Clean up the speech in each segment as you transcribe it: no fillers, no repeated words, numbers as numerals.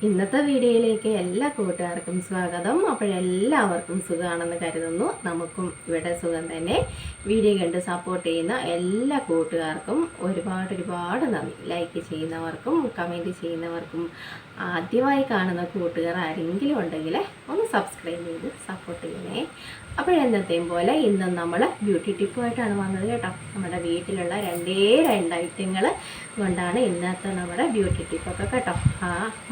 ഇന്നത്തെ വീഡിയോയിലേക്ക് എല്ലാ കൂട്ടുകാർക്കും സ്വാഗതം. അപ്പോഴെല്ലാവർക്കും സുഖമാണെന്ന് കരുതുന്നു. നമുക്കും ഇവിടെ സുഖം തന്നെ. വീഡിയോ കണ്ട് സപ്പോർട്ട് ചെയ്യുന്ന എല്ലാ കൂട്ടുകാർക്കും ഒരുപാട് നന്ദി. ലൈക്ക് ചെയ്യുന്നവർക്കും കമൻറ്റ് ചെയ്യുന്നവർക്കും ആദ്യമായി കാണുന്ന കൂട്ടുകാർ ആരെങ്കിലും ഉണ്ടെങ്കിൽ ഒന്ന് സബ്സ്ക്രൈബ് ചെയ്ത് സപ്പോർട്ട് ചെയ്യണേ. അപ്പോഴെന്നത്തെയും പോലെ ഇന്നും നമ്മൾ ബ്യൂട്ടി ടിപ്പുമായിട്ടാണ് വന്നത് കേട്ടോ. നമ്മുടെ വീട്ടിലുള്ള രണ്ട് ഐറ്റങ്ങൾ കൊണ്ടാണ് ഇന്നത്തെ നമ്മുടെ ബ്യൂട്ടി ടിപ്പൊക്കെ കേട്ടോ.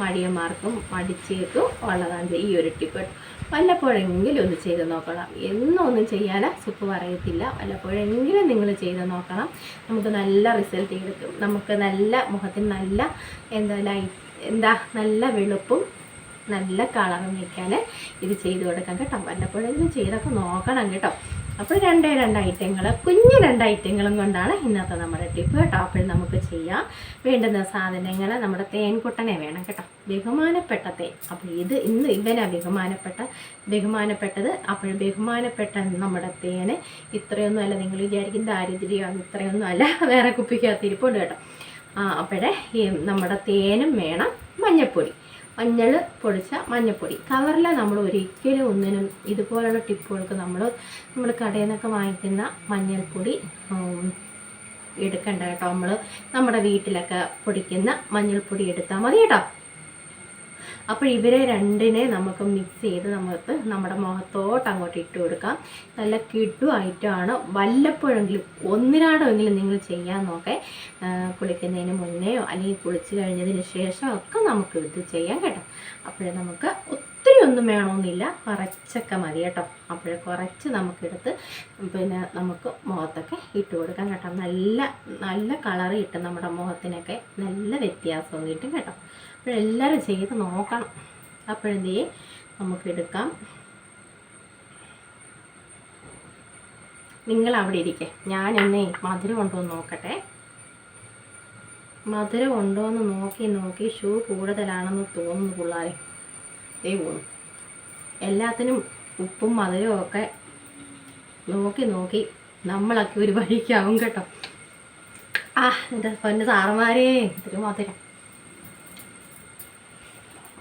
മടിയന്മാർക്കും മടിച്ചേക്കും ഉള്ളതാണ് ഈ ഒരു ടിപ്പ്. വല്ലപ്പോഴെങ്കിലും ഒന്ന് ചെയ്ത് നോക്കണം. എന്നൊന്നും ചെയ്യാൻ സുപ്പ് പറയത്തില്ല. വല്ലപ്പോഴെങ്കിലും നിങ്ങൾ ചെയ്ത് നോക്കണം. നമുക്ക് നല്ല റിസൾട്ട് കിട്ടും. നമുക്ക് നല്ല മുഖത്തിന് നല്ല നല്ല വെളുപ്പും നല്ല കളറും വയ്ക്കാൻ ഇത് ചെയ്ത് കൊടുക്കാം കേട്ടോ. വല്ലപ്പോഴെങ്കിലും ചെയ്തൊക്കെ നോക്കണം കേട്ടോ. അപ്പോൾ രണ്ട് ഐറ്റങ്ങൾ, കുഞ്ഞു ഐറ്റങ്ങളും കൊണ്ടാണ് ഇന്നത്തെ നമ്മുടെ ടിപ്പ് കേട്ടോ. അപ്പോൾ നമുക്ക് ചെയ്യാം. വേണ്ടുന്ന സാധനങ്ങൾ നമ്മുടെ തേൻകുട്ടനെ വേണം കേട്ടോ. ബഹുമാനപ്പെട്ട തേൻ. അപ്പോൾ ഇന്ന് ഇവനാണ് ബഹുമാനപ്പെട്ടത്. അപ്പോൾ ബഹുമാനപ്പെട്ട നമ്മുടെ തേന് ഇത്രയൊന്നും അല്ല. നിങ്ങൾ വിചാരിക്കും ദാരിദ്ര്യമാണ്, ഇത്രയൊന്നും അല്ല. വേറെ കുപ്പിക്കകത്തിരിപ്പുണ്ട് കേട്ടോ. അപ്പോഴേ നമ്മുടെ തേനും വേണം, മഞ്ഞൾ പൊടിച്ച മഞ്ഞൾപ്പൊടി. കവറിൽ നമ്മൾ ഒരിക്കലും ഒന്നിനും ഇതുപോലുള്ള ടിപ്പുകൾക്ക് നമ്മൾ കടയിൽ നിന്നൊക്കെ വാങ്ങിക്കുന്ന മഞ്ഞൾപ്പൊടി എടുക്കണ്ട കേട്ടോ. നമ്മുടെ വീട്ടിലൊക്കെ പൊടിക്കുന്ന മഞ്ഞൾപ്പൊടി എടുത്താൽ മതി കേട്ടോ. അപ്പോൾ ഇവരെ രണ്ടിനെ നമുക്ക് മിക്സ് ചെയ്ത് നമ്മുടെ മുഖത്തോട്ട് അങ്ങോട്ട് ഇട്ട് കൊടുക്കാം. നല്ല കിഡു ഐറ്റമാണ്. വല്ലപ്പോഴെങ്കിലും ഒന്നിനാടെങ്കിലും നിങ്ങൾ ചെയ്യാൻ നോക്കേ. കുളിക്കുന്നതിന് മുന്നെയോ അല്ലെങ്കിൽ കുളിച്ച് കഴിഞ്ഞതിന് ശേഷം ഒക്കെ നമുക്ക് ഇത് ചെയ്യാം കേട്ടോ. അപ്പോഴേ നമുക്ക് ഒത്തിരി ഒന്നും വേണമെന്നില്ല, കുറച്ചൊക്കെ മതി കേട്ടോ. അപ്പോഴേ കുറച്ച് നമുക്കെടുത്ത് പിന്നെ നമുക്ക് മുഖത്തൊക്കെ ഇട്ട് കൊടുക്കാം കേട്ടോ. നല്ല കളറ് കിട്ടും. നമ്മുടെ മുഖത്തിനൊക്കെ നല്ല വ്യത്യാസവും കിട്ടും കേട്ടോ. അപ്പോഴെല്ലാവരും ചെയ്ത് നോക്കണം. അപ്പോഴെന്ത് ചെയ്യും, നമുക്കെടുക്കാം. നിങ്ങളവിടെ ഇരിക്കേ, ഞാനെന്നേ മധുരം ഉണ്ടോ എന്ന് നോക്കട്ടെ. മധുരം ഉണ്ടോ എന്ന് നോക്കി ഷൂ കൂടുതലാണെന്ന് തോന്നുന്നു പിള്ളേരെ. പോകുന്നു എല്ലാത്തിനും ഉപ്പും മധുരവും ഒക്കെ നോക്കി നമ്മളൊക്കെ ഒരു വഴിക്കാവും കേട്ടോ. എൻ്റെ പൊന്ന് സാറന്മാരേ, ഇത്തിരി മധുരം.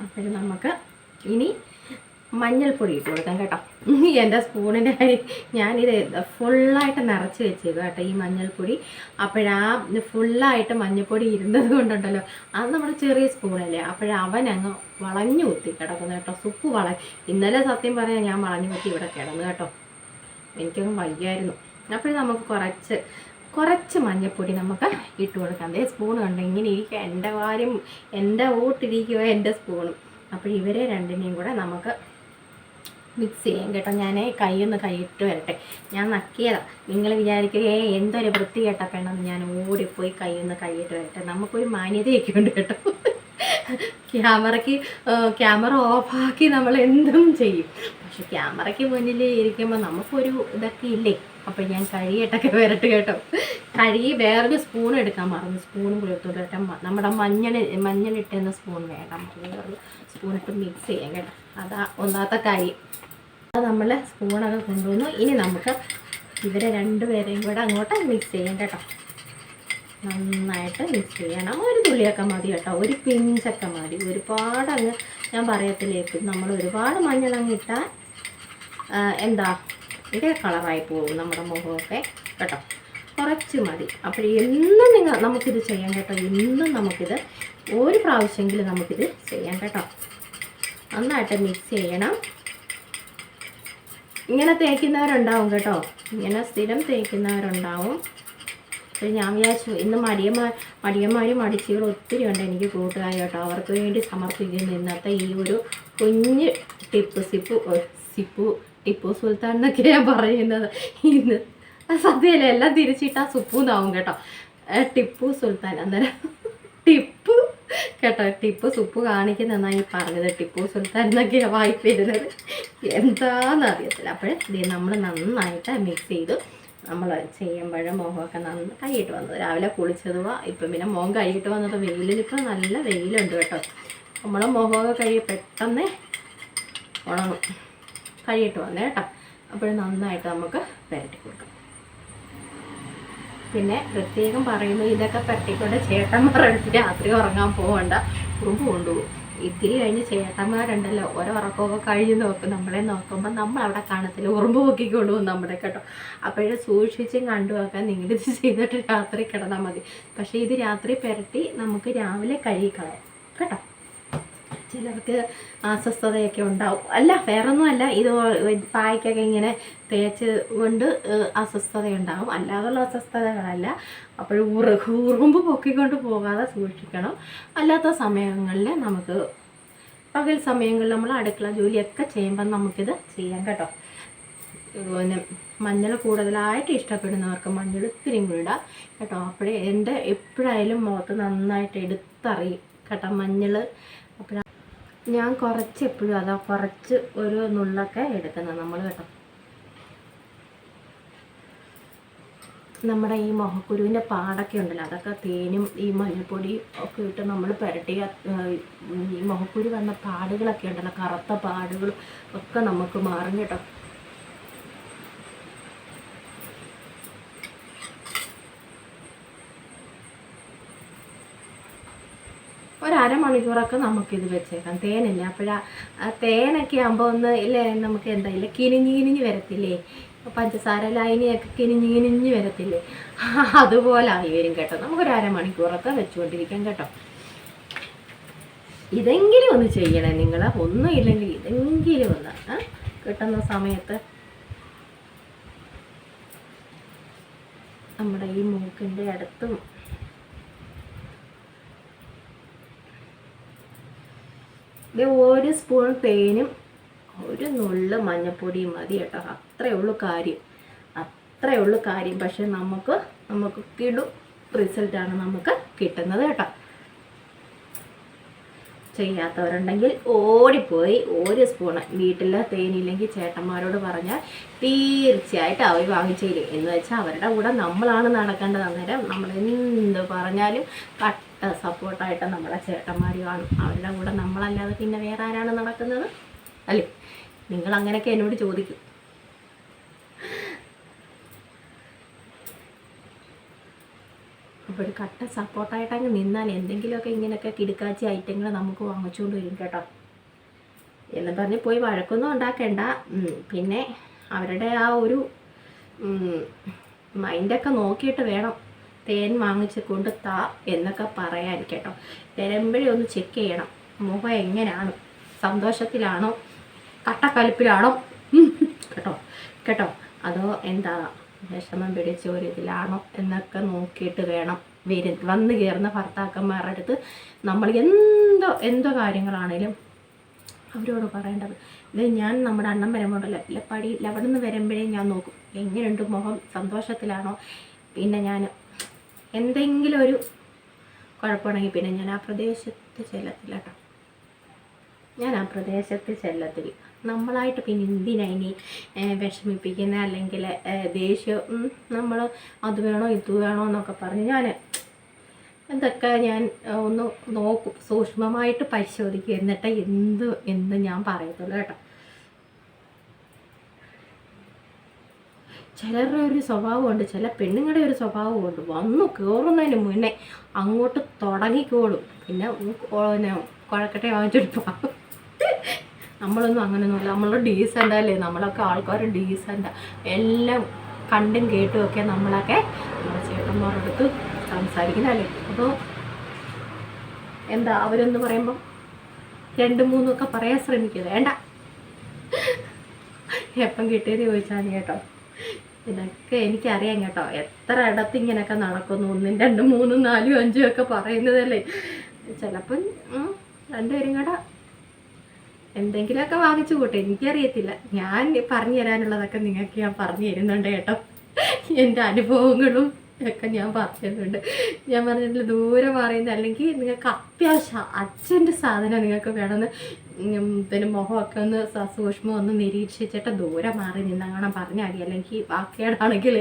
അപ്പോൾ നമുക്ക് ഇനി മഞ്ഞൾപ്പൊടി ഇട്ട് കൊടുക്കാം കേട്ടോ. എൻ്റെ സ്പൂണിൻ്റെ കാര്യം ഞാനിത് ഫുള്ളായിട്ട് നിറച്ച് വെച്ചേക്കും കേട്ടോ ഈ മഞ്ഞൾപ്പൊടി. ഫുള്ളായിട്ട് മഞ്ഞൾപ്പൊടി ഇരുന്നത് കൊണ്ടുണ്ടല്ലോ, അത് നമ്മുടെ ചെറിയ സ്പൂണല്ലേ. അവനങ്ങ് വളഞ്ഞു കുത്തി കിടക്കുന്നു കേട്ടോ. സുപ്പ് ഇന്നലെ സത്യം പറയാൻ ഞാൻ വളഞ്ഞു കുത്തി ഇവിടെ കിടന്നു കേട്ടോ. എനിക്കൊന്നും വയ്യായിരുന്നു. നമുക്ക് കുറച്ച് മഞ്ഞൾപ്പൊടി നമുക്ക് ഇട്ട് കൊടുക്കാം. അതേ സ്പൂൺ കണ്ടോ ഇങ്ങനെ ഇരിക്കുക. എൻ്റെ ഓട്ടിരിക്കുക എൻ്റെ സ്പൂണും. അപ്പോൾ ഇവരെ രണ്ടിനെയും കൂടെ നമുക്ക് മിക്സ് ചെയ്യാം കേട്ടോ. ഞാൻ കൈയിട്ട് വരട്ടെ. ഞാൻ നക്കിയതാണ്. നിങ്ങൾ വിചാരിക്കുക എന്തൊരു വൃത്തികെട്ട പെണ്ണെന്ന്. ഞാൻ ഓടിപ്പോയി കൈയിട്ട് വരട്ടെ. നമുക്കൊരു മാന്യതയൊക്കെ ഉണ്ട് കേട്ടോ. ക്യാമറ ഓഫാക്കി നമ്മൾ എന്തും ചെയ്യും. പക്ഷെ ക്യാമറയ്ക്ക് മുന്നിൽ ഇരിക്കുമ്പോൾ നമുക്കൊരു ഇതൊക്കെ ഇല്ലേ. അപ്പോൾ ഞാൻ കഴിയിട്ടൊക്കെ വരട്ടെ കേട്ടോ. വേറൊരു സ്പൂൺ എടുക്കാൻ മറന്നു. സ്പൂണും കൊടുത്തോട്ട് കേട്ടോ. നമ്മുടെ മഞ്ഞളിട്ടുന്ന സ്പൂൺ വേണം. വേറൊരു സ്പൂണിട്ട് മിക്സ് ചെയ്യാം കേട്ടോ. അതാ ഒന്നാമത്തെ കാര്യം. അത് നമ്മൾ സ്പൂണൊക്കെ കൊണ്ടുവന്നു. ഇനി നമുക്ക് ഇവരെ രണ്ടുപേരെയും കൂടെ അങ്ങോട്ട് മിക്സ് ചെയ്യാം കേട്ടോ. നന്നായിട്ട് മിക്സ് ചെയ്യണം. ഒരു തുള്ളിയൊക്കെ മതി കേട്ടോ. ഒരു പിഞ്ചൊക്കെ മതി. ഒരുപാടങ്ങ് ഞാൻ പറയത്തില്ലേ, നമ്മൾ ഒരുപാട് മഞ്ഞളങ്ങ് ഇട്ടാൽ ഇതേ കളറായി പോകും നമ്മുടെ മുഖമൊക്കെ കേട്ടോ. കുറച്ച് മതി. അപ്പോൾ എന്നും നമുക്കിത് ചെയ്യാം കേട്ടോ. എന്നും നമുക്കിത് ഒരു പ്രാവശ്യമെങ്കിലും നമുക്കിത് ചെയ്യാം കേട്ടോ. നന്നായിട്ട് മിക്സ് ചെയ്യണം. ഇങ്ങനെ തേക്കുന്നവരുണ്ടാവും കേട്ടോ. ഇങ്ങനെ സ്ഥിരം തേക്കുന്നവരുണ്ടാവും. അപ്പോൾ ഞാൻ വിചാരിച്ചു ഇന്ന് മടിയന്മാരും മടിച്ചികളും ഒത്തിരി ഉണ്ട് എനിക്ക് കൂട്ടുകാർ കേട്ടോ. അവർക്ക് വേണ്ടി സമർപ്പിക്കുന്നു ഇന്നത്തെ ഈ ഒരു കുഞ്ഞ് ടിപ്പു സുൽത്താൻ എന്നൊക്കെ ഞാൻ പറയുന്നത്. ഇന്ന് സദ്യയിലെ എല്ലാം തിരിച്ചിട്ടാൽ സുപ്പൂന്നാവും കേട്ടോ. ടിപ്പു സുൽത്താൻ അന്നേരം ടിപ്പു കേട്ടോ. ടിപ്പു സുപ്പ് കാണിക്കുന്നതെന്നാണ് ഈ പറഞ്ഞത്. ടിപ്പു സുൽത്താൻ എന്നൊക്കെയാണ് വായ്പ വരുന്നത്. എന്താണെന്നറിയത്തില്ല. ഇത് നമ്മൾ നന്നായിട്ട് മിക്സ് ചെയ്തു. നമ്മൾ ചെയ്യുമ്പോഴും മുഖമൊക്കെ കൈയിട്ട് വന്നത്. രാവിലെ കുളിച്ചതുവാ. ഇപ്പം പിന്നെ മുഖം കഴുകിയിട്ട് വന്നത് വെയിലിപ്പോൾ നല്ല വെയിലുണ്ട് കേട്ടോ. നമ്മളെ മുഖമൊക്കെ കഴുകി പെട്ടെന്ന് ഉണങ്ങും. കഴുകിയിട്ട് വന്നേ കേട്ടോ. അപ്പോൾ നന്നായിട്ട് നമുക്ക് പുരട്ടി കൊടുക്കാം. പിന്നെ പ്രത്യേകം പറയുന്നു, ഇതൊക്കെ പറ്റിക്കൊണ്ട് ചേട്ടന്മാർ അടുത്ത് രാത്രി ഉറങ്ങാൻ പോകണ്ട, ഉറുമ്പ് കൊണ്ടുപോകും. ഇത്തിരി കഴിഞ്ഞ് ചേട്ടന്മാരുണ്ടല്ലോ ഓരോ ഉറക്കമൊക്കെ കഴിഞ്ഞ് നമ്മളെ നോക്കുമ്പോൾ നമ്മളവിടെ കാണത്തില്ല, ഉറുമ്പ് പൊക്കിക്കൊണ്ടുപോകും നമ്മുടെ കേട്ടോ. അപ്പോഴേ സൂക്ഷിച്ചും കണ്ടുവെക്കാൻ നിങ്ങളിത് ചെയ്തിട്ട് രാത്രി കിടന്നാൽ മതി. പക്ഷേ ഇത് രാത്രി പുരട്ടി നമുക്ക് രാവിലെ കഴുകിക്കളയാം കേട്ടോ. ചിലർക്ക് അസ്വസ്ഥതയൊക്കെ ഉണ്ടാവും. അല്ല വേറൊന്നുമല്ല, ഇത് പായ്ക്കൊക്കെ ഇങ്ങനെ തേച്ച് കൊണ്ട് അസ്വസ്ഥതയുണ്ടാകും, അല്ലാതുള്ള അസ്വസ്ഥതകളല്ല. അപ്പോൾ ഉറുമ്പ് പൊക്കിക്കൊണ്ട് പോകാതെ സൂക്ഷിക്കണം. അല്ലാത്ത സമയങ്ങളിൽ നമുക്ക് പകൽ സമയങ്ങളിൽ നമ്മൾ അടുക്കള ജോലിയൊക്കെ ചെയ്യുമ്പം നമുക്കിത് ചെയ്യാം കേട്ടോ. പിന്നെ മഞ്ഞൾ കൂടുതലായിട്ട് ഇഷ്ടപ്പെടുന്നവർക്ക് മഞ്ഞൾ ഇത്തിരിയും കൂടി ഇടാം കേട്ടോ. അപ്പോഴേ എൻ്റെ എപ്പോഴായാലും മുഖത്ത് നന്നായിട്ട് എടുത്തറിയും കേട്ടോ മഞ്ഞൾ. അപ്പോൾ ഞാൻ കുറച്ച് എപ്പോഴും അതാ കുറച്ച് ഒരു നുള്ളൊക്കെ എടുക്കുന്നത് നമ്മൾ കേട്ടോ. നമ്മുടെ ഈ മുഖക്കുരുവിൻ്റെ പാടൊക്കെ ഉണ്ടല്ലോ, അതൊക്കെ തേനും ഈ മഞ്ഞൾപ്പൊടിയും ഒക്കെ ഇട്ട് നമ്മൾ പുരട്ടിയ ഈ മുഖക്കുരു വന്ന പാടുകളൊക്കെ ഉണ്ടല്ലോ, കറുത്ത പാടുകളും ഒക്കെ നമുക്ക് മാറും കേട്ടോ. ഒരമണിക്കൂറൊക്കെ നമുക്കിത് വെച്ചേക്കാം. തേനില്ല അപ്പോഴാ തേനൊക്കെ ആകുമ്പോൾ ഒന്ന് ഇല്ലേ നമുക്ക് എന്തായില്ല കിനിഞ്ഞ് വരത്തില്ലേ, പഞ്ചസാര ലൈനിയൊക്കെ കിനിഞ്ഞ് വരത്തില്ലേ, അതുപോലെ ആയി വരും കേട്ടോ. നമുക്കൊരു അരമണിക്കൂറൊക്കെ വെച്ചുകൊണ്ടിരിക്കാം കേട്ടോ. ഇതെങ്കിലും ഒന്ന് ചെയ്യണേ നിങ്ങൾ, ഒന്നും ഇല്ലെങ്കിൽ ഇതെങ്കിലും ഒന്ന് കിട്ടുന്ന സമയത്ത്. നമ്മുടെ ഈ മൂക്കിൻ്റെ അടുത്തും ഇത് ഒരു സ്പൂൺ തേനും ഒരു നുള്ള് മഞ്ഞൾപ്പൊടിയും മതി കേട്ടോ. അത്രയേ ഉള്ളൂ കാര്യം. പക്ഷെ നമുക്ക് കിടു റിസൾട്ടാണ് നമുക്ക് കിട്ടുന്നത് കേട്ടോ. ചെയ്യാത്തവരുണ്ടെങ്കിൽ ഓടിപ്പോയി ഒരു സ്പൂണ്, വീട്ടിൽ തേനില്ലെങ്കിൽ ചേട്ടന്മാരോട് പറഞ്ഞാൽ തീർച്ചയായിട്ടും അവർ വാങ്ങിച്ചേരും. എന്ന് വെച്ചാൽ അവരുടെ കൂടെ നമ്മളാണ് നടക്കേണ്ടത്. അന്നേരം നമ്മൾ എന്ത് പറഞ്ഞാലും കട്ട സപ്പോർട്ടായിട്ട് നമ്മളെ ചേട്ടന്മാർ കാണും. അവരുടെ കൂടെ നമ്മളല്ലാതെ പിന്നെ വേറെ ആരാണ് നടക്കുന്നത് അല്ലേ? നിങ്ങൾ അങ്ങനെയൊക്കെ എന്നോട് ചോദിക്കും. അപ്പോൾ ഒരു കട്ട സപ്പോർട്ടായിട്ട് അങ്ങ് നിന്നാൽ എന്തെങ്കിലുമൊക്കെ ഇങ്ങനെയൊക്കെ കിടുക്കാച്ചി ഐറ്റങ്ങൾ നമുക്ക് വാങ്ങിച്ചുകൊണ്ട് വരും കേട്ടോ. എന്ന് പറഞ്ഞ് പോയി വഴക്കൊന്നും ഉണ്ടാക്കേണ്ട. പിന്നെ അവരുടെ ആ ഒരു മൈൻഡൊക്കെ നോക്കിയിട്ട് വേണം തേൻ വാങ്ങിച്ച് കൊണ്ട് താ എന്നൊക്കെ പറയാൻ കേട്ടോ. വരുമ്പോഴേ ഒന്ന് ചെക്ക് ചെയ്യണം മുഖം എങ്ങനെയാണ്, സന്തോഷത്തിലാണോ കട്ടക്കലിപ്പിലാണോ കേട്ടോ അതോ എന്താ വിഷമം പിടിച്ച ഒരു ഇതിലാണോ എന്നൊക്കെ നോക്കിയിട്ട് വേണം വന്ന് കയറുന്ന ഭർത്താക്കന്മാരുടെ അടുത്ത് നമ്മൾ എന്തോ കാര്യങ്ങളാണേലും അവരോട് പറയേണ്ടത്. ഇത് ഞാൻ നമ്മുടെ അണ്ണം വരുമ്പോഴല്ല പടിയില്ല, അവിടെ നിന്ന് വരുമ്പോഴേ ഞാൻ നോക്കും എങ്ങനെയുണ്ട് മുഖം, സന്തോഷത്തിലാണോ. പിന്നെ ഞാൻ എന്തെങ്കിലും ഒരു കുഴപ്പമുണ്ടെങ്കിൽ പിന്നെ ഞാൻ ആ പ്രദേശത്ത് ചെല്ലത്തില്ല കേട്ടോ. നമ്മളായിട്ട് പിന്നെ എന്തിനായി വിഷമിപ്പിക്കുന്ന അല്ലെങ്കിൽ ദേഷ്യം നമ്മൾ അത് വേണോ ഇത് വേണോ എന്നൊക്കെ പറഞ്ഞ് എന്തൊക്കെ ഞാൻ ഒന്ന് നോക്കും, സൂക്ഷ്മമായിട്ട് പരിശോധിക്കും. എന്നിട്ട് എന്ത് ഞാൻ പറയത്തുള്ളൂ കേട്ടോ. ചിലരുടെ ഒരു സ്വഭാവമുണ്ട്, ചില പെണ്ണുങ്ങളുടെ ഒരു സ്വഭാവമുണ്ട്, വന്നു കയറുന്നതിന് മുന്നേ അങ്ങോട്ട് തുടങ്ങിക്കോളും. പിന്നെ കുഴക്കട്ടെ വാങ്ങിച്ചെടുപ്പാ. നമ്മളൊന്നും അങ്ങനെയൊന്നുമില്ല, നമ്മൾ ഡീസൻ്റ് അല്ലേ, നമ്മളൊക്കെ ആൾക്കാർ ഡീസൻ്റ്. എല്ലാം കണ്ടും കേട്ടുമൊക്കെ നമ്മളൊക്കെ നമ്മുടെ ചേട്ടന്മാരുടെ അടുത്ത് സംസാരിക്കുന്നതല്ലേ. അപ്പോൾ എന്താ അവരെന്ന് പറയുമ്പം 2-3 ഒക്കെ പറയാൻ ശ്രമിക്കുക, വേണ്ട എപ്പം കിട്ടിയത് ചോദിച്ചാൽ കേട്ടോ. ഇതൊക്കെ എനിക്കറിയാം കേട്ടോ, എത്ര ഇടത്ത് ഇങ്ങനെയൊക്കെ നടക്കുന്നു. 1, 2, 3, 4, 5 ഒക്കെ പറയുന്നതല്ലേ. ചിലപ്പം 2 പേരും കൂടെ എന്തെങ്കിലുമൊക്കെ വാങ്ങിച്ചു കൂട്ടെ, എനിക്കറിയത്തില്ല. ഞാൻ പറഞ്ഞു തരാനുള്ളതൊക്കെ നിങ്ങൾക്ക് ഞാൻ പറഞ്ഞു തരുന്നുണ്ട് കേട്ടോ. എൻ്റെ അനുഭവങ്ങളും ഒക്കെ ഞാൻ പറഞ്ഞു തരുന്നുണ്ട്. ഞാൻ പറഞ്ഞിട്ടില്ല ദൂരെ മാറിയത്, അല്ലെങ്കിൽ നിങ്ങൾക്ക് അത്യാവശ്യം അച്ഛൻ്റെ സാധനം നിങ്ങൾക്ക് വേണമെന്ന് പിന്നെ മുഖമൊക്കെ ഒന്ന് സൂക്ഷ്മം ഒന്ന് നിരീക്ഷിച്ചിട്ട് ദൂരെ മാറി നിന്നങ്ങനെ പറഞ്ഞാൽ മതി. അല്ലെങ്കിൽ വാക്കേടാണെങ്കിൽ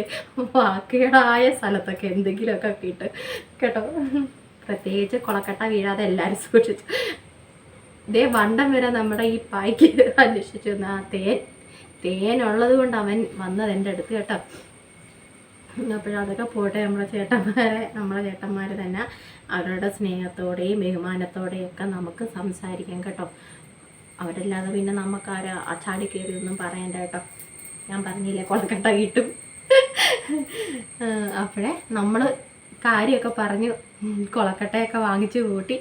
വാക്കേടായ സ്ഥലത്തൊക്കെ എന്തെങ്കിലുമൊക്കെ കിട്ടും കേട്ടോ. പ്രത്യേകിച്ച് കുളക്കട്ട വീഴാതെ എല്ലാവരും സൂക്ഷിച്ചു. ഇതേ വണ്ടം വരെ നമ്മുടെ ഈ പായ്ക്ക് അന്വേഷിച്ചു ആ തേനുള്ളത് കൊണ്ട് അവൻ വന്നത് എൻ്റെ അടുത്ത് കേട്ടോ. അപ്പോഴതൊക്കെ പോട്ടെ, നമ്മളെ ചേട്ടന്മാർ തന്നെ അവരുടെ സ്നേഹത്തോടെയും ബഹുമാനത്തോടെയൊക്കെ നമുക്ക് സംസാരിക്കാം കേട്ടോ. അവരല്ലാതെ പിന്നെ നമുക്കാരാ ചാടി കയറിയൊന്നും പറയണ്ട കേട്ടോ. ഞാൻ പറഞ്ഞില്ലേ കൊളക്കട്ട കിട്ടും. അപ്പോഴേ നമ്മൾ കാര്യമൊക്കെ പറഞ്ഞു കൊളക്കട്ടയൊക്കെ വാങ്ങിച്ചു കൂട്ടി.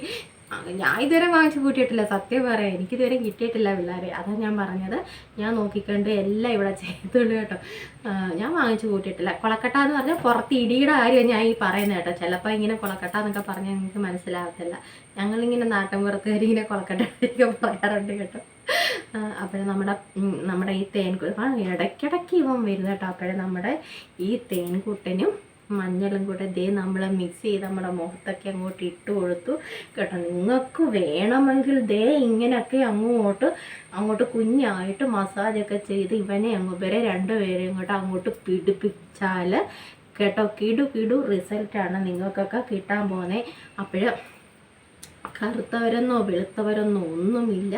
ഞാൻ ഇതുവരെ വാങ്ങിച്ചു കൂട്ടിയിട്ടില്ല, സത്യം പറയാം. എനിക്കിതുവരെ കിട്ടിയിട്ടില്ല പിള്ളേരെ. അതാണ് ഞാൻ പറഞ്ഞത്. ഞാൻ നോക്കിക്കണ്ട് എല്ലാം ഇവിടെ ചെയ്തുള്ളൂ കേട്ടോ. ഞാൻ വാങ്ങിച്ചു കൂട്ടിയിട്ടില്ല. കൊളക്കട്ട എന്ന് പറഞ്ഞാൽ പുറത്ത് ഇടിയുടെ കാര്യം ഞാൻ ഈ പറയുന്നത് കേട്ടോ. ചിലപ്പോൾ ഇങ്ങനെ കൊളക്കട്ട എന്നൊക്കെ പറഞ്ഞാൽ നിങ്ങൾക്ക് മനസ്സിലാകത്തില്ല. ഞങ്ങളിങ്ങനെ നാട്ടിൻപുറത്തുകാർ ഇങ്ങനെ കൊളക്കട്ടയൊക്കെ പറയാറുണ്ട് കേട്ടോ. അപ്പോഴേ നമ്മുടെ ഈ ഇടയ്ക്കിടയ്ക്ക് ഇവൻ വരുന്നത് കേട്ടോ. അപ്പോഴേ നമ്മുടെ ഈ തേൻകുട്ടനും മഞ്ഞളും കൂടെ നമ്മൾ മിക്സ് ചെയ്ത് നമ്മുടെ മുഖത്തൊക്കെ അങ്ങോട്ട് ഇട്ട് കൊടുത്തു കേട്ടോ. നിങ്ങൾക്ക് വേണമെങ്കിൽ ഇങ്ങനെയൊക്കെ അങ്ങോട്ട് കുഞ്ഞായിട്ട് മസാജൊക്കെ ചെയ്ത് ഇവരെ രണ്ടുപേരെയും അങ്ങോട്ട് പിടിപ്പിച്ചാൽ കേട്ടോ കിടു റിസൾട്ടാണ് നിങ്ങൾക്കൊക്കെ കിട്ടാൻ പോകുന്നത്. അപ്പോൾ കറുത്തവരെന്നോ വെളുത്തവരെന്നോ ഒന്നുമില്ല,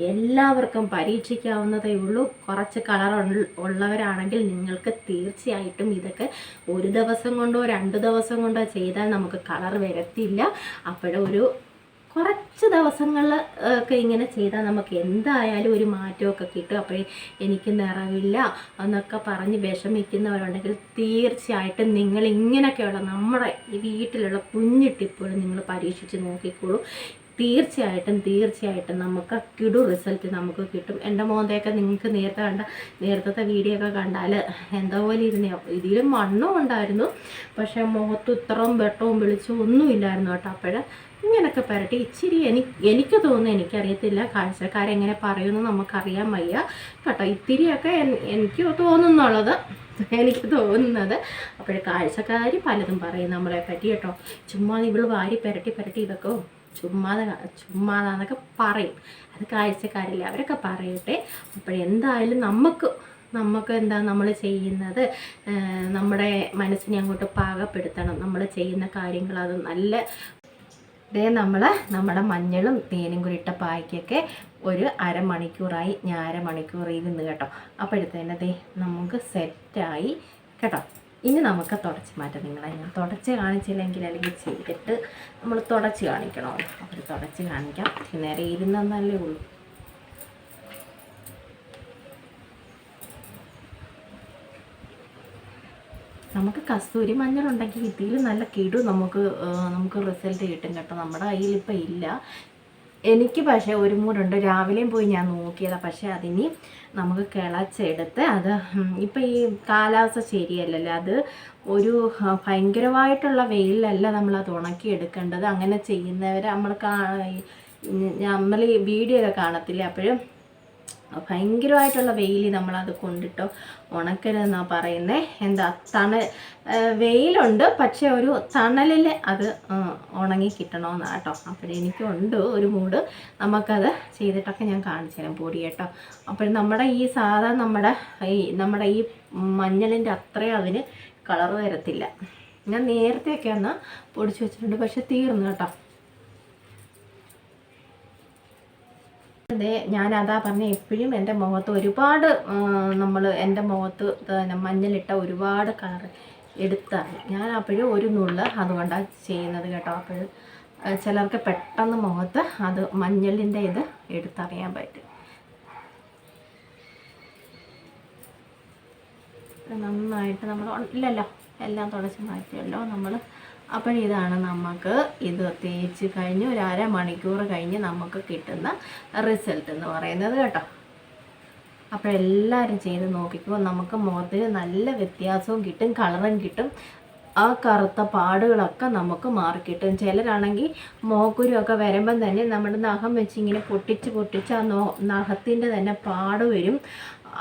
എല്ലാവർക്കും പരീക്ഷിക്കാവുന്നതേ ഉള്ളൂ. കുറച്ച് കളർ ഉള്ളവരാണെങ്കിൽ നിങ്ങൾക്ക് തീർച്ചയായിട്ടും ഇതൊക്കെ ഒരു ദിവസം കൊണ്ടോ 2 ദിവസം കൊണ്ടോ ചെയ്താൽ നമുക്ക് കളർ വരത്തില്ല. അപ്പോഴൊരു കുറച്ച് ദിവസങ്ങളിൽ ഒക്കെ ഇങ്ങനെ ചെയ്താൽ നമുക്ക് എന്തായാലും ഒരു മാറ്റമൊക്കെ കിട്ടും. അപ്പോൾ എനിക്ക് നിറവില്ല എന്നൊക്കെ പറഞ്ഞ് വിഷമിക്കുന്നവരുണ്ടെങ്കിൽ തീർച്ചയായിട്ടും നിങ്ങൾ ഇങ്ങനെയൊക്കെയുള്ള നമ്മുടെ ഈ വീട്ടിലുള്ള കുഞ്ഞു ടിപ്പുകൾ നിങ്ങൾ പരീക്ഷിച്ച് നോക്കിക്കോളൂ. തീർച്ചയായിട്ടും നമുക്ക് കിടു റിസൾട്ട് നമുക്ക് കിട്ടും. എൻ്റെ മോന്തെയൊക്കെ നിങ്ങൾക്ക് നേരത്തെ വീഡിയോ ഒക്കെ കണ്ടാൽ എന്താ പോലെ ഇതിലും വണ്ണവും ഉണ്ടായിരുന്നു, പക്ഷേ മുഖത്ത് ഇത്രയും വെട്ടവും വെളിച്ചവും ഒന്നും ഇല്ലായിരുന്നു കേട്ടോ. അപ്പോൾ ഇങ്ങനെയൊക്കെ പുരട്ടി ഇച്ചിരി എനിക്ക് തോന്നുന്നു, എനിക്കറിയത്തില്ല, കാഴ്ചക്കാരെങ്ങനെ പറയുമെന്ന് നമുക്കറിയാൻ വയ്യ കേട്ടോ. ഇത്തിരിയൊക്കെ എനിക്ക് തോന്നുന്നുള്ളത്, എനിക്ക് തോന്നുന്നത്. അപ്പോൾ കാഴ്ചക്കാർ പലതും പറയും നമ്മളെ പറ്റി കേട്ടോ. ചുമ്മാ ഇവള് വാരി പുരട്ടി ഇതൊക്കെ ചുമ്മാതാന്നൊക്കെ പറയും. അത് കാഴ്ചക്കാരില്ലേ, അവരൊക്കെ പറയട്ടെ. അപ്പോഴെന്തായാലും നമുക്ക് എന്താ നമ്മൾ ചെയ്യുന്നത്, നമ്മുടെ മനസ്സിനെ അങ്ങോട്ട് പാകപ്പെടുത്തണം. നമ്മൾ ചെയ്യുന്ന കാര്യങ്ങൾ അത് നല്ല നമ്മുടെ മഞ്ഞളും തേനും കൂടി ഇട്ട പായ്ക്കൊക്കെ ഒരു അരമണിക്കൂറായി. ഞാൻ അരമണിക്കൂർ ഇരുന്ന് കേട്ടോ. അപ്പോഴത്തേനെ നമുക്ക് സെറ്റായി കേട്ടോ. ഇനി നമുക്ക് തുടച്ച് മാറ്റാം. നിങ്ങളെ ഞാൻ തുടച്ച് കാണിച്ചില്ലെങ്കിൽ അല്ലെങ്കിൽ ചെയ്തിട്ട് നമ്മൾ തുടച്ച് കാണിക്കണോ? അപ്പോൾ തുടച്ച് കാണിക്കാം. നേരെ ഇരുന്നല്ലേ ഉള്ളൂ. നമുക്ക് കസ്തൂരി മഞ്ഞളുണ്ടെങ്കിൽ ഇതിൽ നല്ല കിടു നമുക്ക് റിസൾട്ട് കിട്ടും കേട്ടോ. നമ്മുടെ കയ്യിലിപ്പോൾ ഇല്ല. എനിക്ക് പക്ഷേ ഒരു മൂടുണ്ട്. രാവിലെയും പോയി ഞാൻ നോക്കിയതാണ്, പക്ഷേ അതിന് നമുക്ക് കിളച്ചെടുത്ത് അത് ഇപ്പം ഈ കാലാവസ്ഥ ശരിയല്ലല്ലോ, അത് ഒരു ഭയങ്കരമായിട്ടുള്ള വെയിലല്ല നമ്മളത് ഉണക്കിയെടുക്കേണ്ടത്. അങ്ങനെ ചെയ്യുന്നവരെ നമ്മൾ ഈ വീഡിയോയിൽ കാണത്തില്ലേ, അപ്പോഴും ഭയങ്കരമായിട്ടുള്ള വെയിൽ നമ്മളത് കൊണ്ടിട്ടോ ഉണക്കരുതെന്നാണ് പറയുന്നത്. എന്താ വെയിലുണ്ട്, പക്ഷേ ഒരു തണലിൽ അത് ഉണങ്ങി കിട്ടണമെന്നാണ് കേട്ടോ. അപ്പോഴെനിക്കുണ്ട് ഒരു മൂഡ്. നമുക്കത് ചെയ്തിട്ടൊക്കെ ഞാൻ കാണിച്ചു തരാം പൊടി കേട്ടോ. അപ്പോൾ നമ്മുടെ ഈ നമ്മുടെ ഈ മഞ്ഞളിൻ്റെ അത്രയും അതിന് കളർ വരത്തില്ല. ഞാൻ നേരത്തെയൊക്കെ ഒന്ന് പൊടിച്ച് വെച്ചിട്ടുണ്ട്, പക്ഷെ തീർന്നു കേട്ടോ. ഞാനതാ പറഞ്ഞ എപ്പോഴും എൻ്റെ മുഖത്ത് ഒരുപാട് എൻ്റെ മുഖത്ത് മഞ്ഞളിട്ട ഒരുപാട് കളർ എടുത്താണ് ഞാൻ. അപ്പോഴും ഒരു നുള്ള് അതുകൊണ്ടാണ് ചെയ്യുന്നത് കേട്ടോ. അപ്പോൾ ചിലർക്ക് പെട്ടെന്ന് മുഖത്ത് അത് മഞ്ഞളിൻ്റെ ഇത് എടുത്തറിയാൻ പറ്റും. നന്നായിട്ട് നമ്മൾ ഇല്ലല്ലോ, എല്ലാം തുടച്ച് മാറ്റിയല്ലോ നമ്മൾ. അപ്പോഴിതാണ് നമുക്ക് ഇത് തേച്ച് കഴിഞ്ഞ് ഒരു അരമണിക്കൂർ കഴിഞ്ഞ് നമുക്ക് കിട്ടുന്ന റിസൾട്ട് എന്ന് പറയുന്നത് കേട്ടോ. അപ്പോഴെല്ലാവരും ചെയ്ത് നോക്കിക്കുമ്പോൾ നമുക്ക് മുഖത്തിന് നല്ല വ്യത്യാസവും കിട്ടും, കളറും കിട്ടും. ആ കറുത്ത പാടുകളൊക്കെ നമുക്ക് മാറിക്കിട്ടും. ചിലരാണെങ്കിൽ മോക്കുരുമൊക്കെ വരുമ്പം തന്നെ നമ്മുടെ നഖം വെച്ച് ഇങ്ങനെ പൊട്ടിച്ച് ആ നഖത്തിൻ്റെ തന്നെ പാട് വരും.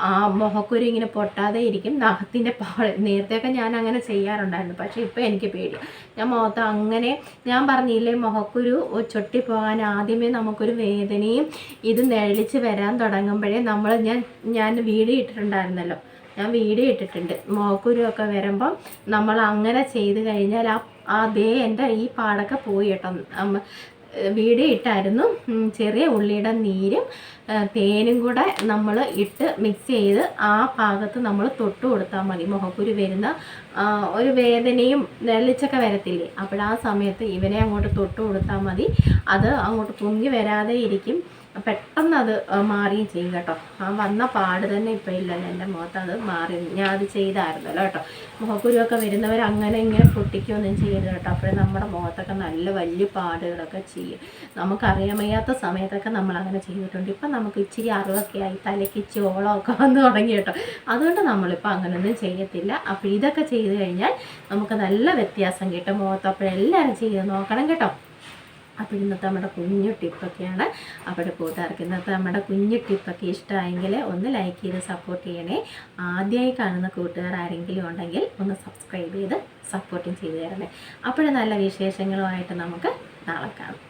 ആ മുഖക്കുരു ഇങ്ങനെ പൊട്ടാതെ ഇരിക്കും, നഖത്തിൻ്റെ പാട്. നേരത്തെയൊക്കെ ഞാൻ അങ്ങനെ ചെയ്യാറുണ്ടായിരുന്നു, പക്ഷേ ഇപ്പോൾ എനിക്ക് പേടി. ഞാൻ മുഖത്ത് അങ്ങനെ ഞാൻ പറഞ്ഞില്ലേ, മുഖക്കുരു ചൊട്ടിപ്പോകാൻ ആദ്യമേ നമുക്കൊരു വേദനയും ഇത് നിഴലിച്ച് വരാൻ തുടങ്ങുമ്പോഴേ ഞാൻ വീഡിയോ ഇട്ടിട്ടുണ്ടായിരുന്നല്ലോ, ഞാൻ വീഡിയോ ഇട്ടിട്ടുണ്ട്. മുഖക്കുരുവൊക്കെ വരുമ്പം നമ്മൾ അങ്ങനെ ചെയ്ത് കഴിഞ്ഞാൽ എൻ്റെ ഈ പാടൊക്കെ പോയി കേട്ടോ. വീഡിയോ ഇട്ടായിരുന്നു. ചെറിയ ഉള്ളിയുടെ നീരും തേനും കൂടെ നമ്മൾ ഇട്ട് മിക്സ് ചെയ്ത് ആ ഭാഗത്ത് നമ്മൾ തൊട്ട് കൊടുത്താൽ മതി. മുഖക്കുരു വരുന്ന ഒരു വേദനയും നെളിച്ചൊക്കെ വരത്തില്ലേ, അപ്പോഴാ സമയത്ത് ഇവനെ അങ്ങോട്ട് തൊട്ട് കൊടുത്താൽ മതി. അത് അങ്ങോട്ട് പൊങ്ങി വരാതെ ഇരിക്കും, പെട്ടെന്ന് അത് മാറുകയും ചെയ്യും കേട്ടോ. ആ വന്ന പാട് തന്നെ ഇപ്പോൾ ഇല്ലല്ലോ, എൻ്റെ മുഖത്ത് അത് മാറി. ഞാൻ അത് ചെയ്തായിരുന്നല്ലോ കേട്ടോ. മുഖക്കുരുവൊക്കെ വരുന്നവർ അങ്ങനെ ഇങ്ങനെ പൊട്ടിക്കുകയൊന്നും ചെയ്യരുത് കേട്ടോ. അപ്പോഴേ നമ്മുടെ മുഖത്തൊക്കെ നല്ല വലിയ പാടുകളൊക്കെ ചെയ്യും. നമുക്കറിയാൻ വയ്യാത്ത സമയത്തൊക്കെ നമ്മളങ്ങനെ ചെയ്തിട്ടുണ്ട്. ഇപ്പം നമുക്ക് ഇച്ചിരി അറിവൊക്കെ ആയി, തലയ്ക്ക് ചോളമൊക്കെ വന്ന് തുടങ്ങി കേട്ടോ. അതുകൊണ്ട് നമ്മളിപ്പോൾ അങ്ങനെയൊന്നും ചെയ്യത്തില്ല. അപ്പോൾ ഇതൊക്കെ ചെയ്ത് കഴിഞ്ഞാൽ നമുക്ക് നല്ല വ്യത്യാസം കിട്ടും മുഖത്ത്. അപ്പോഴെല്ലാവരും ചെയ്ത് നോക്കണം കേട്ടോ. അപ്പോൾ ഇന്നത്തെ നമ്മുടെ കുഞ്ഞു ടിപ്പൊക്കെയാണ്. അപ്പോൾ കൂട്ടുകാർക്ക് ഇന്നത്തെ നമ്മുടെ കുഞ്ഞു ടിപ്പൊക്കെ ഇഷ്ടമായെങ്കിൽ ഒന്ന് ലൈക്ക് ചെയ്ത് സപ്പോർട്ട് ചെയ്യണേ. ആദ്യമായി കാണുന്ന കൂട്ടുകാർ ആരെങ്കിലും ഉണ്ടെങ്കിൽ ഒന്ന് സബ്സ്ക്രൈബ് ചെയ്ത് സപ്പോർട്ടും ചെയ്ത് തരണേ. അപ്പോഴും നല്ല വിശേഷങ്ങളുമായിട്ട് നമുക്ക് നാളെ കാണാം.